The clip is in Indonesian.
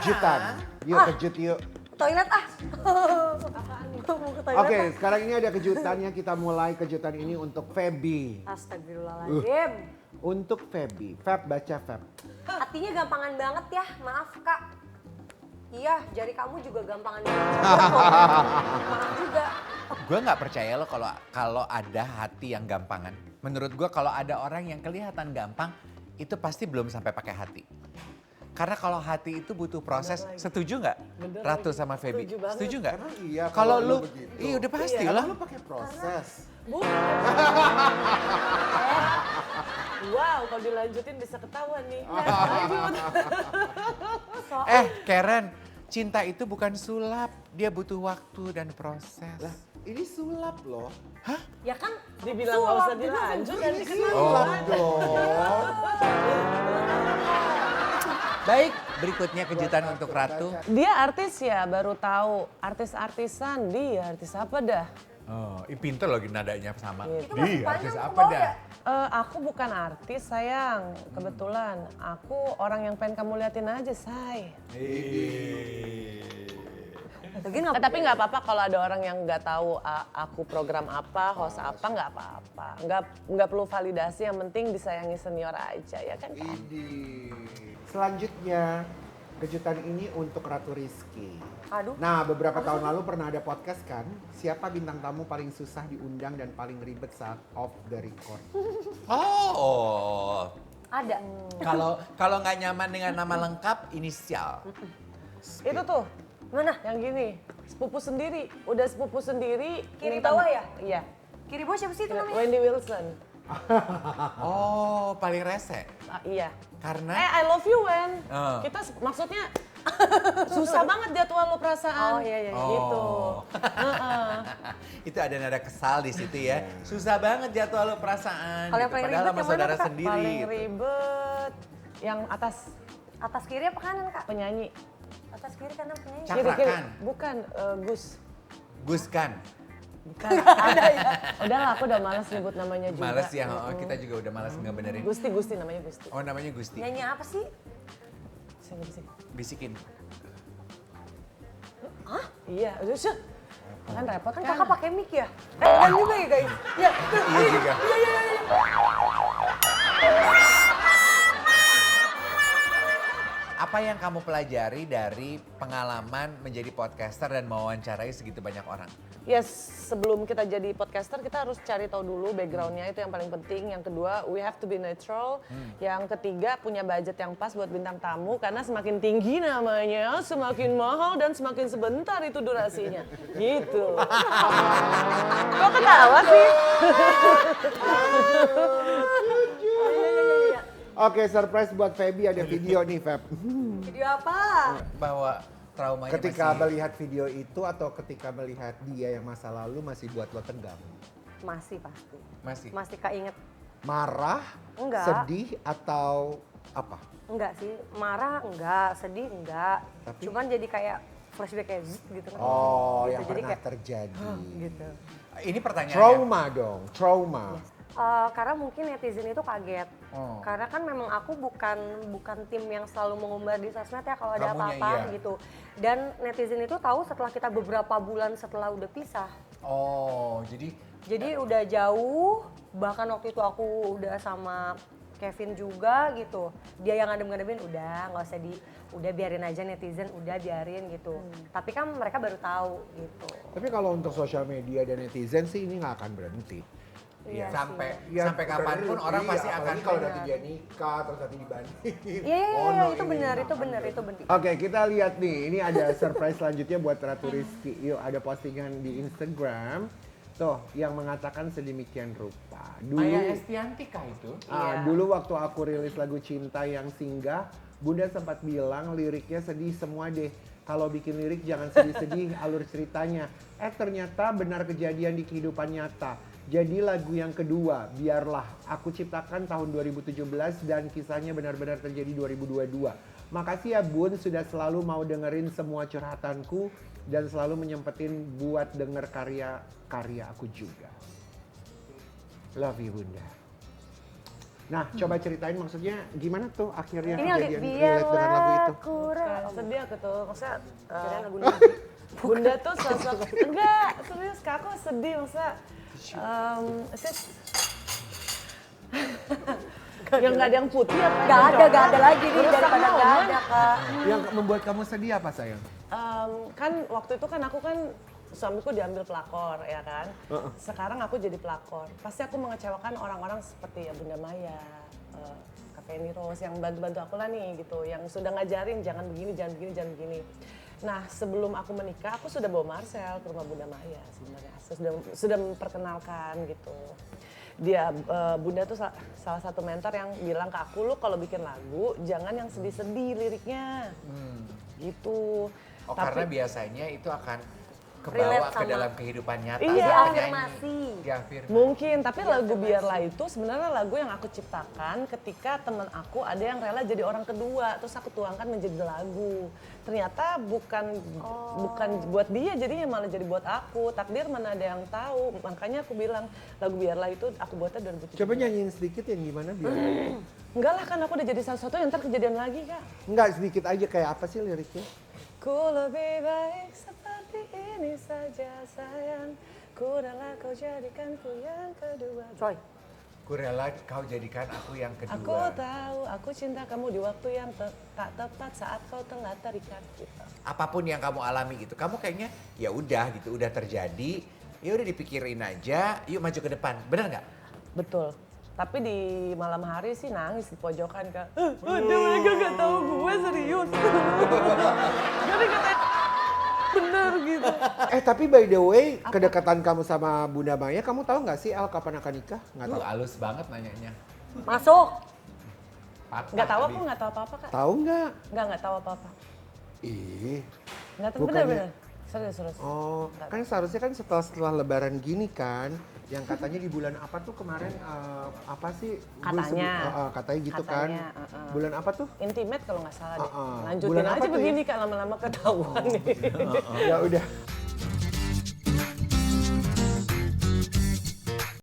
kejutan. Yuk kejut yuk. Toilet ah. Mau ke toilet. Oke, sekarang ini ada kejutannya. Kita mulai kejutan ini untuk Feby. Astagfirullahaladzim. Untuk Feby. Feb baca Feb. Hatinya gampangan banget ya, maaf kak. Iya, jari kamu juga gampangan banget. Maaf juga. Gue nggak percaya lo kalau ada hati yang gampangan. Menurut gue kalau ada orang yang kelihatan gampang, itu pasti belum sampai pakai hati. Karena kalau hati itu butuh proses, setuju nggak Ratu sama Feby? Setuju nggak? Emang iya Kalau lu, begitu. iya udah pasti Karena lah. lu pakai proses. Wow, kalau dilanjutin bisa ketahuan nih. Karen, cinta itu bukan sulap, dia butuh waktu dan proses. Lah, ini sulap loh. Ya kan Dibilang nggak usah dilanjut nanti Ini ketahuan. sulap dong. Baik, berikutnya kejutan untuk Ratu. Dia artis ya, baru tahu. Artis-artisan, dia artis apa dah? Oh, pinter lagi nadanya sama. Itu Dia masih artis panjang apa bawah dah? ya? Aku bukan artis sayang, kebetulan. Aku orang yang pengen kamu liatin aja, say. Tapi nggak apa-apa kalau ada orang yang nggak tahu aku program apa, host apa, nggak apa-apa. Nggak perlu validasi, yang penting disayangi senior aja ya kan? Ini. Selanjutnya, kejutan ini untuk Ratu Rizky. Aduh. Nah, beberapa tahun lalu pernah ada podcast kan, siapa bintang tamu paling susah diundang dan paling ribet saat off the record? Oh, Ada. kalau nggak nyaman dengan nama lengkap, inisial. Itu tuh, Mana? yang gini, sepupu sendiri. Udah sepupu sendiri. Kiri minta- bawah ya? Iya, Kiri bawah siapa sih itu namanya? Wendy Wilson. Oh, paling rese. Iya. Karena I love you, Wen. Oh. Kita maksudnya susah banget jadwal lo perasaan. Oh, iya. Gitu. itu ada nada kesal di situ ya. Susah banget jadwal lo perasaan. Kalau yang gitu. paling Padahal ribet sama yang mana saudara tuh, Kak? sendiri. Paling gitu. ribet yang atas Atas kiri apa kanan kak? penyanyi. Atas kiri kanan penyanyi. Cakrakan. Bukan, Gus. Gus kan. Bukan. Ada ya. Udahlah, aku udah malas nyebut namanya juga. Males ya, kita juga udah males ngebenerin. Gusti namanya Gusti. Oh namanya Gusti. Nyanyi apa sih? Sini. Bisikin. Iya, udah sih. Kan repot Kan kan. kakak pakai mic ya? Kan juga ya guys? Ya. Iya juga. Apa yang kamu pelajari dari pengalaman menjadi podcaster dan mewawancarai segitu banyak orang? Ya sebelum kita jadi podcaster kita harus cari tahu dulu backgroundnya, itu yang paling penting. Yang kedua, we have to be neutral. Yang ketiga, punya budget yang pas buat bintang tamu, karena semakin tinggi namanya semakin mahal dan semakin sebentar itu durasinya. Gitu. Kok ketawa sih? Oke, surprise buat Feby, ada video nih Feb. Video apa? Bahwa traumanya Ketika masih... melihat video itu atau ketika melihat dia yang masa lalu masih buat lo tegang? Masih pasti. Masih. Masih kak inget. Marah, Enggak. sedih atau apa? Enggak sih, marah enggak, sedih enggak. Tapi- Cuman jadi kayak flashback kayak zzz gitu kan. Oh, Gitu, yang jadi pernah kayak, terjadi. gitu. Ini pertanyaannya. Trauma dong, trauma. Karena mungkin netizen itu kaget. Oh. Karena kan memang aku bukan tim yang selalu mengumbar di sosmed ya kalau ada Kamunya apa-apa iya. gitu. Dan netizen itu tahu setelah kita beberapa bulan setelah udah pisah. Oh, jadi Jadi udah jauh, bahkan waktu itu aku udah sama Kevin juga gitu. Dia yang ngadem-ngademin udah nggak usah udah biarin aja netizen, udah biarin gitu. Tapi kan mereka baru tahu gitu. Tapi kalau untuk sosial media dan netizen sih ini nggak akan berhenti. Iya sampai sih. Ya, sampai kapanpun orang pasti akan apalagi kalau nanti dia nikah terus nanti dibandingin. Iya, Oh, no, itu ini benar, nggak itu akan benar, berhenti. itu benar. Oke, kita lihat nih. Ini ada surprise selanjutnya buat Ratu Rizky. Yuk, ada postingan di Instagram. Tuh, yang mengatakan sedemikian rupa. Maya Estianti kah itu? Iya. Dulu waktu aku rilis lagu Cinta yang Singgah, Bunda sempat bilang liriknya sedih semua deh. Kalau bikin lirik jangan sedih-sedih alur ceritanya. Ternyata benar kejadian di kehidupan nyata. Jadi lagu yang kedua, Biarlah, aku ciptakan tahun 2017 dan kisahnya benar-benar terjadi 2022. Makasih ya Bun sudah selalu mau dengerin semua curhatanku dan selalu menyempetin buat denger karya-karya aku juga. Love you Bunda. Nah, coba ceritain maksudnya gimana tuh akhirnya Ini kejadian relate dengan lagu itu. Sedih aku tuh, maksudnya Kirain lagu Bunda tuh sosok, enggak serius Kak, aku sedih maksudnya sis yang nggak ada yang putih apa Gak ada lagi nih daripada gak ada Kak. Yang membuat kamu sedih apa sayang? Kan waktu itu kan aku kan suamiku diambil pelakor ya kan. Sekarang aku jadi pelakor. Pasti aku mengecewakan orang-orang seperti ya Bunda Maya, Kak Feni Rose yang bantu-bantu aku lah nih gitu. Yang sudah ngajarin jangan begini, jangan begini, jangan begini. Nah sebelum aku menikah aku sudah bawa Marcel ke rumah Bunda Maya sebenarnya. Sudah memperkenalkan gitu. Dia Bunda tuh salah satu mentor yang bilang ke aku, lu kalau bikin lagu jangan yang sedih-sedih liriknya. Gitu. Oh karena biasanya itu akan kebawa Relate ke sama- dalam kehidupan nyata. Iya. sama penyanyi. Afirmasi. Diafirmasi. Mungkin, tapi lagu Biarlah itu sebenarnya lagu yang aku ciptakan ketika teman aku ada yang rela jadi orang kedua, terus aku tuangkan menjadi lagu. Ternyata bukan buat dia, jadinya malah jadi buat aku. Takdir mana ada yang tahu, makanya aku bilang lagu Biarlah itu aku buatnya 2017. Coba nyanyiin sedikit yang gimana biar. Enggak lah, kan aku udah jadi sesuatu yang ntar kejadian lagi Kak. Enggak, sedikit aja kayak apa sih liriknya? Ku lebih baik seperti ini saja sayang, ku rela kau jadikanku yang kedua. Coy. Ku rela kau jadikan aku yang kedua. Aku tahu, aku cinta kamu di waktu yang tak tepat saat kau telah terikat gitu. Apapun yang kamu alami gitu, kamu kayaknya ya udah gitu, udah terjadi, ya udah dipikirin aja, yuk maju ke depan, benar nggak? Betul. Tapi di malam hari sih nangis di pojokan Kak. Udah mereka gak tahu gue serius. Jadi katanya bener gitu. Tapi by the way, kedekatan kamu sama Bunda Maya, kamu tahu nggak sih El kapan akan nikah? Nggak tahu. Halus banget nanyanya. Masuk. Patah Gak tahu, tadi. aku gak tahu apa-apa Kak. Tahu nggak? Gak tahu apa-apa. Ih. Gak tahu, Bukannya- bener-bener. Serius. Oh, kan seharusnya kan setelah Lebaran gini kan, yang katanya di bulan apa tuh kemarin apa sih? Gue Katanya. katanya gitu Katanya, kan. Bulan apa tuh? Intimate kalau nggak salah deh. Bulan Lanjutin apa aja tuh begini Kak, lama-lama ketahuan nih. Ya udah.